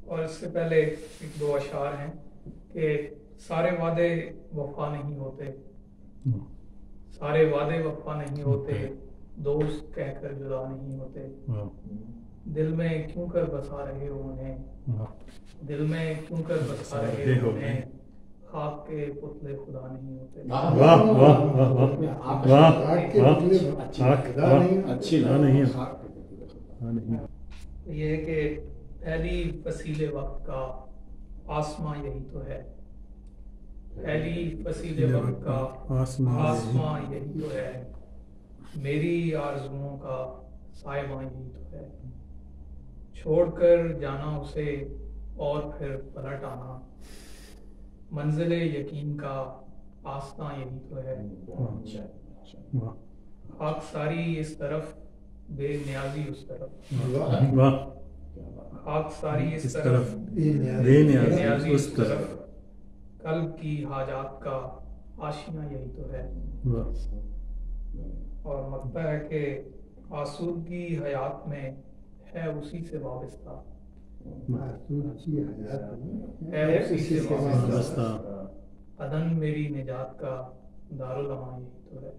اور اس سے پہلے ایک دو اشعار ہیں کہ سارے وعدے وفا نہیں ہوتے، سارے وعدے وفا نہیں ہوتے، دوست کہہ کر جدا نہیں ہوتے، دل میں کیوں کر بسا رہے ہو انہیں، دل میں کیوں کر بسا رہے ہو انہیں، خاک کے پتلے خدا نہیں ہوتے۔ واہ واہ واہ واہ واہ، اچھی نہیں ہے۔ یہ ہے کہ پہلی فصیل وقت کا آسماں یہی تو ہے، پہلی فصیل وقت کا آسماں یہی تو ہے، میری آرزوؤں کا سائباں یہی تو ہے، چھوڑ کر جانا اسے اور پھر پلٹ آنا، منزل یقین کا آستاں یہی تو ہے، خاک ساری اس طرف بے نیازی اس طرف، خاک ساری اس طرف بے نیازی اس طرف، قلب کی حاجات کا آشیاں یہی تو ہے۔ اور مقطع ہے کہ آسودگی حیات میں ہے اسی سے وابستہ، ہے اسی سے وابستہ، عدن میری نجات کا دارالاماں یہی تو ہے۔